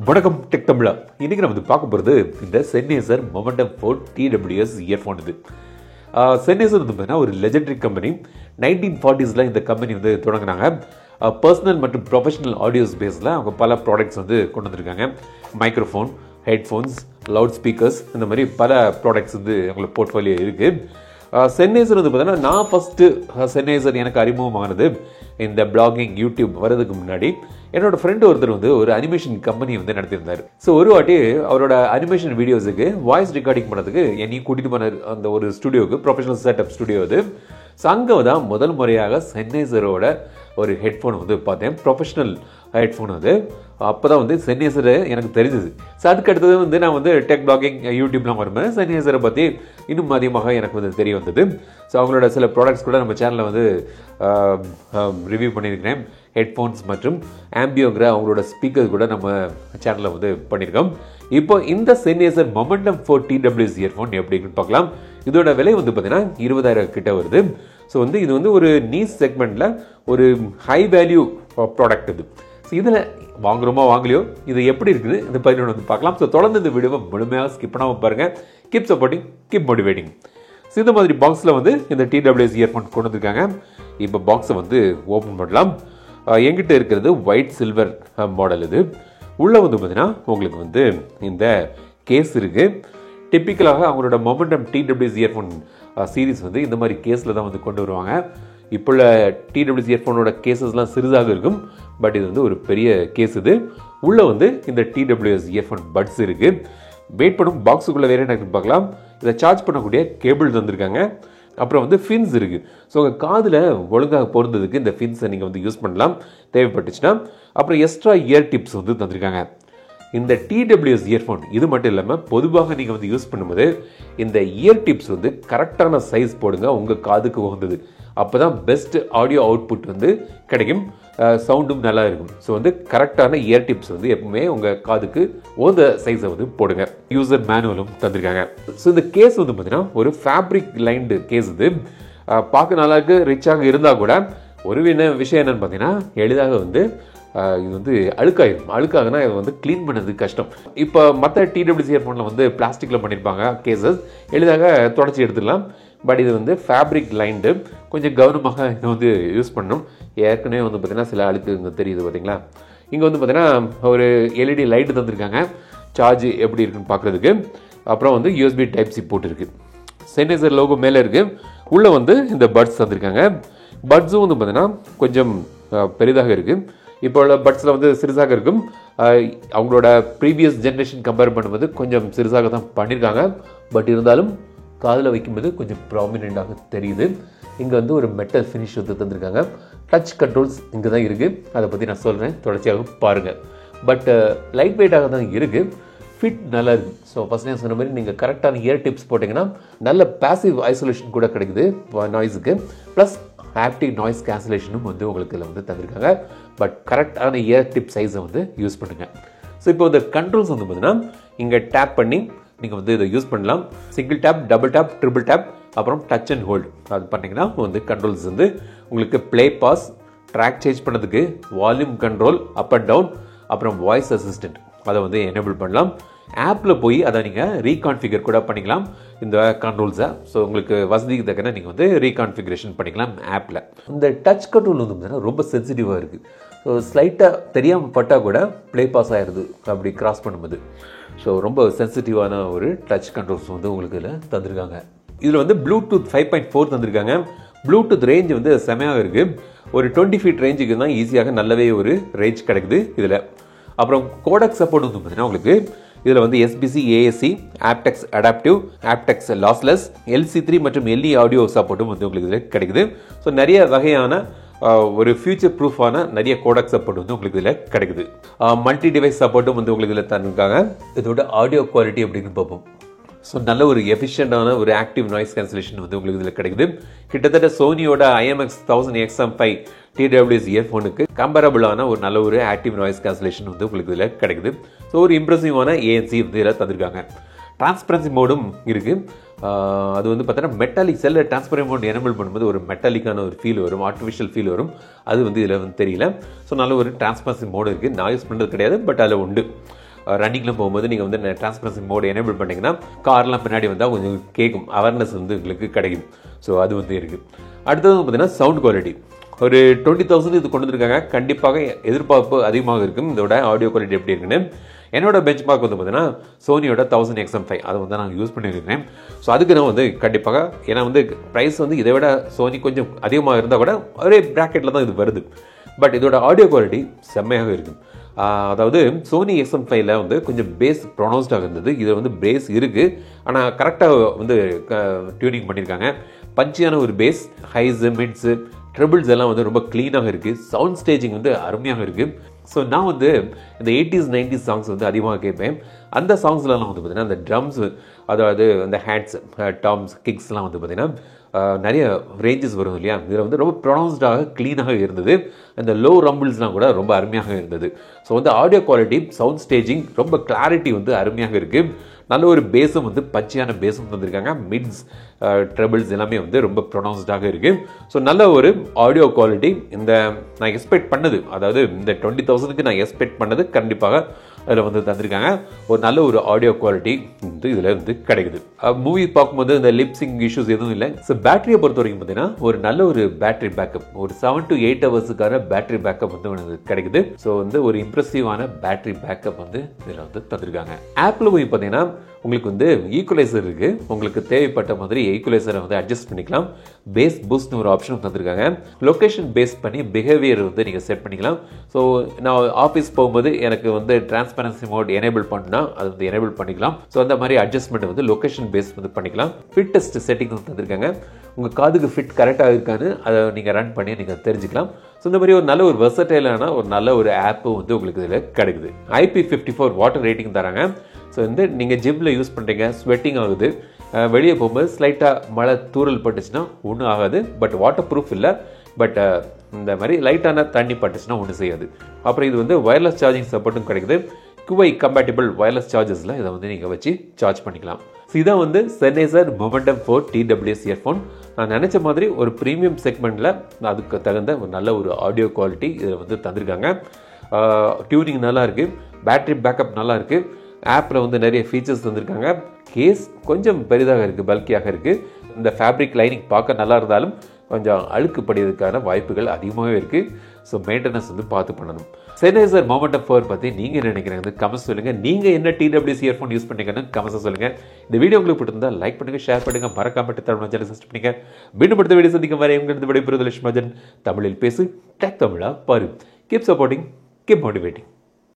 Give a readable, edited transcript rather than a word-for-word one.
வணக்கம் டெக் தமிழா. இன்னைக்கு நம்ம பார்க்க போகிறது இந்த சென்னேசர் மொமெண்டம் 4 TWS இயர்ஃபோன். இது சென்னேசர் வந்து பார்த்தீங்கன்னா ஒரு லெஜெண்டரி கம்பெனி. 1940s இந்த கம்பெனி வந்து தொடங்கினாங்க. பர்சனல் மற்றும் ப்ரொஃபஷனல் ஆடியோ ஸ்பேஸில் அவங்க பல ப்ராடக்ட்ஸ் வந்து கொண்டு வந்திருக்காங்க. மைக்ரோஃபோன், ஹெட்ஃபோன்ஸ், லவுட் ஸ்பீக்கர்ஸ், இந்த மாதிரி பல ப்ராடக்ட்ஸ் வந்து அவங்களோட போர்ட்ஃபோலியோ இருக்குது. சென்னேசர் வந்து பார்த்தீங்கன்னா நான் ஃபஸ்ட்டு சென்னேசர் எனக்கு அறிமுகமானது இந்த பிளாகிங் யூடியூப் வரதுக்கு முன்னாடி என்னோட ஃப்ரெண்டு ஒருத்தர் வந்து ஒரு அனிமேஷன் கம்பெனி வந்து நடத்தியிருந்தார். ஸோ ஒரு வாட்டி அவரோட அனிமேஷன் வீடியோஸுக்கு வாய்ஸ் ரெக்கார்டிங் பண்ணதுக்கு என்னையும் கூட்டிகிட்டு போனார் அந்த ஒரு ஸ்டுடியோவுக்கு, ப்ரொஃபஷனல் செட்டப் ஸ்டுடியோ அது. ஸோ அங்கே தான் முதல் முறையாக சென்னேசரோட ஒரு ஹெட்ஃபோன் வந்து பார்த்தேன், ப்ரொஃபஷனல் ஹெட்ஃபோன் அது. அப்போ தான் வந்து சென்னேசரை எனக்கு தெரிஞ்சது. ஸோ அதுக்கு அடுத்தது வந்து நான் வந்து டெக் பிளாகிங் யூடியூப்லாம் வரும்போது சென்னேசரை பற்றி இன்னும் அதிகமாக எனக்கு வந்து தெரிய வந்தது. ஸோ அவங்களோட சில ப்ராடக்ட்ஸ் கூட நம்ம சேனலில் வந்து ரிவ்யூ பண்ணியிருக்கிறேன். ஹெட்ஃபோன்ஸ் மற்றும் ஆம்பியோங்கிற அவங்களோட ஸ்பீக்கர் கூட நம்ம சேனலில் வந்து பண்ணியிருக்கோம். இப்போ இந்த சென்னேசர் மொமெண்டம் 4 TWS இயர்ஃபோன் எப்படின்னு பார்க்கலாம். இதோட விலை வந்து பார்த்தீங்கன்னா 20,000 கிட்ட வருது. ஸோ வந்து இது வந்து ஒரு நீஸ் செக்மெண்ட்டில் ஒரு ஹை வேல்யூ ப்ராடக்ட் இது. ஸோ இதில் வாங்குறோமோ வாங்கலையோ இது எப்படி இருக்குது இந்த பதினொன்று வந்து பார்க்கலாம். ஸோ தொடர்ந்து இந்த வீடியோவை முழுமையாக ஸ்கிப் பண்ணாமல் பாருங்கள். Keep supporting, keep motivating. So இந்த மாதிரி பாக்ஸில் வந்து இந்த TWS இயர்ஃபோன் கொண்டு வந்திருக்காங்க. இப்போ பாக்ஸை வந்து ஓப்பன் பண்ணலாம். எங்கிட்ட இருக்கிறது ஒயிட் சில்வர் மாடல். இது உள்ளே வந்து பார்த்தீங்கன்னா உங்களுக்கு வந்து இந்த கேஸ் இருக்குது. டிப்பிக்கலாக அவங்களோட மொமெண்டம் TWS இயர்ஃபோன் சீரீஸ் வந்து இந்த மாதிரி கேஸில் தான் வந்து கொண்டு வருவாங்க. இப்போ உள்ள TWS இயர்ஃபோனோட கேசஸ்லாம் சிறிதாக இருக்கும், பட் இது வந்து ஒரு பெரிய கேஸ். இது உள்ளே வந்து இந்த TWS இயர்ஃபோன் பட்ஸ் இருக்குது. வெயிட் பண்ணும் பாக்ஸுக்குள்ளே வேறு என்ன பார்க்கலாம். இதை சார்ஜ் பண்ணக்கூடிய கேபிள் தந்திருக்காங்க. அப்புறம் வந்து ஃபின்ஸ் இருக்குது. ஸோ உங்கள் காதில் ஒழுங்காக பொருந்ததுக்கு இந்த ஃபின்ஸை நீங்கள் வந்து யூஸ் பண்ணலாம் தேவைப்பட்டுச்சுன்னா. அப்புறம் எக்ஸ்ட்ரா இயர் டிப்ஸ் வந்து தந்திருக்காங்க. இந்த TWS இயர்ஃபோன் இது மட்டும் இல்லாமல் பொதுவாக நீங்கள் வந்து யூஸ் பண்ணும்போது இந்த இயர் டிப்ஸ் வந்து கரெக்டான சைஸ் போடுங்க, உங்கள் காதுக்கு உகந்தது. அப்போ தான் பெஸ்ட் ஆடியோ அவுட்புட் வந்து கிடைக்கும், சவுண்டும் நல்லா இருக்கும். ஸோ வந்து கரெக்டான இயர் டிப்ஸ் வந்து எப்பவுமே உங்கள் காதுக்கு உகந்த சைஸை வந்து போடுங்க. யூசர் மேனுவலும் தந்திருக்காங்க. ஸோ இந்த கேஸ் வந்து பார்த்தீங்கன்னா ஒரு ஃபேப்ரிக் லைன்டு கேஸ். இது பார்க்க நல்லா இருக்கு, ரிச்சாக இருந்தால் கூட ஒரு விஷயம் என்னன்னு பார்த்தீங்கன்னா எளிதாக வந்து இது வந்து அழுக்காயிரும். அழுக்காகனா இதை வந்து க்ளீன் பண்ணது கஷ்டம். இப்போ மற்ற TWS இயர்ஃபோனில் வந்து பிளாஸ்டிக்கில் பண்ணியிருப்பாங்க கேசஸ், எளிதாக தொடச்சி எடுத்துடலாம். பட் இது வந்து ஃபேப்ரிக் லைன்டு, கொஞ்சம் கவனமாக இதை வந்து யூஸ் பண்ணணும். ஏற்கனவே வந்து பார்த்தீங்கன்னா சில அழுக்கு இங்கே தெரியுது பார்த்தீங்களா. இங்கே வந்து பார்த்தீங்கன்னா ஒரு LED லைட்டு தந்திருக்காங்க சார்ஜ் எப்படி இருக்குன்னு பார்க்குறதுக்கு. அப்புறம் வந்து USB Type-C போட்டு இருக்குது. சென்னேசர் லோகோ மேலே இருக்குது. உள்ளே வந்து இந்த பட்ஸ் தந்திருக்காங்க. பட்ஸும் வந்து பார்த்தீங்கன்னா கொஞ்சம் பெரிதாக இருக்குது. இப்போ உள்ள பட்ஸில் வந்து சிறுசாக இருக்கும். அவங்களோட ப்ரீவியஸ் ஜென்ரேஷன் கம்பேர் பண்ணும்போது கொஞ்சம் சிறுசாக தான் பண்ணியிருக்காங்க. பட் இருந்தாலும் காதில் வைக்கும்போது கொஞ்சம் ப்ராமினெண்ட்டாக தெரியுது. இங்கே வந்து ஒரு மெட்டல் ஃபினிஷ் வந்து தந்திருக்காங்க. டச் கண்ட்ரோல்ஸ் இங்கே தான் இருக்குது. அதை பற்றி நான் சொல்கிறேன், தொடர்ச்சியாக பாருங்கள். பட் லைட் வெயிட்டாக தான் இருக்குது. ஃபிட் நல்லா இருக்குது. ஸோ ஃபஸ்ட் நான் சொன்ன மாதிரி நீங்கள் கரெக்டான இயர் டிப்ஸ் போட்டிங்கன்னா நல்ல பேசிவ் ஐசோலேஷன் கூட கிடைக்குது நாய்ஸுக்கு. ப்ளஸ் ஆக்டிவ் நாய்ஸ் கேன்சலேஷனும் வந்து உங்களுக்கு இதில் வந்து தந்திருக்காங்க. பட் கரெக்டான இயர் டிப் சைஸை வந்து யூஸ் பண்ணுங்கள். ஸோ இப்போ இந்த கண்ட்ரோல்ஸ் வந்து பார்த்தீங்கன்னா இங்கே டேப் பண்ணி நீங்கள் வந்து இதை யூஸ் பண்ணலாம். Single tap, double tap, triple tap, அப்புறம் டச் அண்ட் ஹோல்டு அது பண்ணிங்கன்னா வந்து கண்ட்ரோல்ஸ் வந்து உங்களுக்கு ப்ளே, பாஸ், ட்ராக் சேஞ்ச் பண்ணதுக்கு, volume control, up and down, அப்புறம் வாய்ஸ் அசிஸ்டன்ட் அதை வந்து எனேபிள் பண்ணலாம். ஆப்பில் போய் அதை நீங்கள் ரீகான்ஃபிகர் கூட பண்ணிக்கலாம் இந்த கண்ட்ரோல்ஸை. ஸோ உங்களுக்கு வசதிக்கு தக்கன நீங்கள் வந்து ரீகான்ஃபிகரேஷன் பண்ணிக்கலாம் ஆப்பில். இந்த டச் கண்ட்ரோல் வந்து பார்த்தீங்கன்னா ரொம்ப சென்சிட்டிவாக இருக்குது. ஸோ ஸ்லைட்டாக தெரியாமல் பட்டால் கூட ப்ளே பாஸ் ஆகிடுது அப்படி கிராஸ் பண்ணும்போது. ஸோ ரொம்ப சென்சிட்டிவான ஒரு டச் கண்ட்ரோல்ஸ் வந்து உங்களுக்கு இதில் தந்திருக்காங்க. இதில் வந்து ப்ளூடூத் 5.4 தந்திருக்காங்க. ப்ளூடூத் ரேஞ்ச் வந்து செமையாக இருக்குது. ஒரு 20 ஃபீட் ரேஞ்சுக்கு தான் ஈஸியாக நல்லாவே ஒரு ரேஞ்ச் கிடைக்குது இதில். அப்புறம் கோடக் சப்போர்ட் வந்து பார்த்தீங்கன்னா உங்களுக்கு இதில் வந்து SBC, AAC, aptX adaptive, aptX lossless, LC3 மற்றும் LE ஆடியோ சப்போர்ட்டும் வந்து உங்களுக்கு இதில் கிடைக்குது. ஸோ நிறைய வகையான ஒரு ஃபியூச்சர் ப்ரூஃபான நிறைய கோடக் சப்போர்ட் வந்து உங்களுக்கு இதில் கிடைக்குது. மல்டி டிவைஸ் சப்போர்ட்டும் வந்து உங்களுக்கு இதில் தந்திருக்காங்க. இதோட ஆடியோ குவாலிட்டி அப்படின்னு பார்ப்போம். ஸோ நல்ல ஒரு எஃபிஷியண்டான ஒரு ஆக்டிவ் நாய்ஸ் கேன்சலேஷன் வந்து உங்களுக்கு இதில் கிடைக்குது. கிட்டத்தட்ட சோனியோட IMX 1000XM5 TWS இயர்ஃபோனுக்கு கம்பேரபிளான ஒரு நல்ல ஒரு ஆக்டிவ் நாய்ஸ் கேன்சலேஷன் வந்து உங்களுக்கு இதில் கிடைக்குது. ஸோ ஒரு இம்ப்ரெசிவான ANC வந்து இதில் தந்திருக்காங்க. டிரான்ஸ்பரன்சி மோடும் இருக்குது. அது வந்து பார்த்தீங்கன்னா மெட்டாலிக் செல்ல டிரான்ஸ்பரன்சி மோட் எனேபிள் பண்ணும்போது ஒரு மெட்டாலிக்கான ஒரு ஃபீல் வரும், ஆர்டிஃபிஷியல் ஃபீல் வரும். அது வந்து இதில் வந்து தெரியல. ஸோ நல்ல ஒரு டிரான்ஸ்பரன்சி மோடு இருக்குது. நான் யூஸ் பண்ணுறது கிடையாது, பட் அதில் உண்டு. ரன்னிங்கில் போகும்போது நீங்கள் வந்து டிரான்ஸ்பரன்சி மோட் எனேபிள் பண்ணிங்கன்னா கார்லாம் பின்னாடி வந்தால் கொஞ்சம் கேட்கும், அவேர்னஸ் வந்து உங்களுக்கு கிடைக்கும். ஸோ அது வந்து இருக்குது. அடுத்தது பார்த்தீங்கன்னா சவுண்ட் குவாலிட்டி. ஒரு 20,000 இது கொண்டு வந்திருக்காங்க. கண்டிப்பாக எதிர்பார்ப்பு அதிகமாக இருக்கும் இதோட ஆடியோ குவாலிட்டி எப்படி இருக்குன்னு. என்னோட பெஞ்ச் மார்க் வந்து பார்த்தீங்கன்னா சோனியோட 1000XM5 அதை வந்து நான் யூஸ் பண்ணியிருக்கேன். ஸோ அதுக்கு நான் வந்து கண்டிப்பாக, ஏன்னா வந்து ப்ரைஸ் வந்து இதை விட சோனி கொஞ்சம் அதிகமாக இருந்தால் கூட ஒரே ப்ராக்கெட்டில் தான் இது வருது. பட் இதோட ஆடியோ குவாலிட்டி செம்மையாக இருக்குது. அதாவது சோனி XM5ல வந்து கொஞ்சம் பேஸ் ப்ரொனவுன்ஸ்டாக இருந்தது. இதில் வந்து பேஸ் இருக்குது, ஆனால் கரெக்டாக வந்து டியூனிங் பண்ணியிருக்காங்க. பஞ்சியான ஒரு பேஸ், ஹைஸு மிட்ஸு ட்ரிபிள்ஸ் எல்லாம் வந்து ரொம்ப க்ளீனாக இருக்குது. சவுண்ட் ஸ்டேஜிங் வந்து அருமையாக இருக்குது. ஸோ நான் வந்து இந்த 80s 90s சாங்ஸ் வந்து அதிகமாக கேட்பேன். அந்த சாங்ஸ்லாம் வந்து பார்த்திங்கன்னா அந்த ட்ரம்ஸ், அதாவது அந்த ஹேட்ஸ், டாம்ஸ், கிக்ஸ்லாம் வந்து பார்த்திங்கன்னா நிறைய ரேஞ்சஸ் வரும் இல்லையா, இதில் வந்து ரொம்ப ப்ரொனவுன்ஸ்டாக க்ளீனாக இருந்தது. அந்த லோ ரம்பிள்ஸ்லாம் கூட ரொம்ப அருமையாக இருந்தது. ஸோ வந்து ஆடியோ குவாலிட்டி, சவுண்ட் ஸ்டேஜிங், ரொம்ப கிளாரிட்டி வந்து அருமையாக இருக்குது. நல்ல ஒரு பேஸும் வந்து பச்சையான பேஸும் தந்திருக்காங்க. மிட்ஸ், ட்ரபிள்ஸ் எல்லாமே வந்து ரொம்ப ப்ரொனவுன்ஸ்டாக இருக்குது. ஸோ நல்ல ஒரு ஆடியோ குவாலிட்டி. இந்த நான் எக்ஸ்பெக்ட் பண்ணது, அதாவது இந்த 20,000க்கு நான் எக்ஸ்பெக்ட் பண்ணது கண்டிப்பாக அதில் வந்து தந்திருக்காங்க. ஒரு நல்ல ஒரு ஆடியோ குவாலிட்டி வந்து இதில் வந்து கிடைக்குது. மூவி பார்க்கும்போது இந்த லிப்சிங் இஷ்யூஸ் எதுவும் இல்லை. ஸோ பேட்டரியை பொறுத்த வரைக்கும் பார்த்தீங்கன்னா ஒரு நல்ல ஒரு பேட்டரி பேக்கப், ஒரு 7 to 8 ஹவர்ஸுக்கான பேட்டரி பேக்கப் வந்து கிடைக்குது. ஸோ வந்து ஒரு இம்ப்ரெசிவான பேட்டரி பேக்கப் வந்து இதில் வந்து தந்திருக்காங்க. ஆப்பிள் போய் பார்த்தீங்கன்னா உங்களுக்கு வந்து ஈக்குவலைசர் இருக்கு. உங்களுக்கு தேவைப்பட்ட மாதிரி ஈக்குவலைசரை வந்து அட்ஜஸ்ட் பண்ணிக்கலாம். பேஸ் பூஸ்ட்னு ஒரு ஆப்ஷன் தந்திருக்காங்க. லொகேஷன் பேஸ் பண்ணி பிஹேவியர் வந்து நீங்கள் செட் பண்ணிக்கலாம். ஸோ நான் ஆஃபீஸ் போகும்போது எனக்கு வந்து டிரான்ஸ்பரன்சி மோட் எனேபிள் பண்ணா அது வந்து எனேபிள் பண்ணிக்கலாம். ஸோ அந்த மாதிரி அட்ஜஸ்ட்மெண்ட் வந்து லொகேஷன் பேஸ் வந்து பண்ணிக்கலாம். ஃபிட் டெஸ்ட் செட்டிங் வந்து தந்திருக்காங்க. உங்கள் காதுக்கு ஃபிட் கரெக்டாக இருக்கான்னு அதை நீங்கள் ரன் பண்ணி நீங்கள் தெரிஞ்சுக்கலாம். ஸோ இந்த மாதிரி ஒரு நல்ல ஒரு வெர்சடைலான ஒரு நல்ல ஒரு ஆப்பு வந்து உங்களுக்கு இதில் கிடைக்குது. IP54 வாட்டர் ரேட்டிங் தராங்க. ஸோ வந்து நீங்கள் ஜிம்மில் யூஸ் பண்ணுறீங்க, ஸ்வெட்டிங் ஆகுது, வெளியே போகும்போது ஸ்லைட்டாக மழை தூரல் பட்டுச்சுன்னா ஒன்றும் ஆகாது. பட் வாட்டர் ப்ரூஃப் இல்லை. பட் இந்த மாதிரி லைட்டான தண்ணி பட்டுச்சுன்னா ஒன்றும் செய்யாது. அப்புறம் இது வந்து வயர்லெஸ் சார்ஜிங் சப்போர்ட்டும் கிடைக்குது. QI கம்பேட்டிபிள் வயர்லெஸ் சார்ஜஸில் இதை வந்து நீங்கள் வச்சு சார்ஜ் பண்ணிக்கலாம். ஸோ இதான் வந்து Sennheiser Momentum 4 TWS இயர்ஃபோன். நான் நினச்ச மாதிரி ஒரு ப்ரீமியம் செக்மெண்ட்டில் அதுக்கு தகுந்த ஒரு நல்ல ஒரு ஆடியோ குவாலிட்டி இதில் வந்து தந்திருக்காங்க. டியூனிங் நல்லா இருக்குது, பேட்டரி பேக்கப் நல்லா இருக்குது, ஆப்பில் வந்து நிறைய ஃபீச்சர்ஸ் தந்திருக்காங்க. கேஸ் கொஞ்சம் பெரிதாக இருக்குது, பல்கியாக இருக்குது. இந்த ஃபேப்ரிக் லைனிங் பார்க்க நல்லா இருந்தாலும் கொஞ்சம் அழுக்கு படிக்கிறதுக்கான வாய்ப்புகள் அதிகமாகவே இருக்குது. ஸோ மெயின்டெனன்ஸ் வந்து பார்த்து பண்ணணும். Sennheiser Momentum 4 பற்றி நீங்கள் என்ன நினைக்கிறீங்க கமெண்ட்ஸ் சொல்லுங்கள். நீங்கள் என்ன TWS இயர்ஃபோன் யூஸ் பண்ணிங்கன்னு கமெண்ட்ஸ் சொல்லுங்கள். இந்த வீடியோ உங்களுக்கு பிடிச்சிருந்தா லைக் பண்ணுங்கள், ஷேர் பண்ணுங்கள், மறக்காம தமிழ் சேனல் சப்ஸ்கிரைப் பண்ணுங்கள். மீண்டும் அடுத்த வீடியோ சந்திக்கும் வரை உங்களுக்கு விடைபெறுவது லட்சுமி மஜன். தமிழில் பேசு, டெக் தமிழா பாரு. Keep supporting, keep motivating.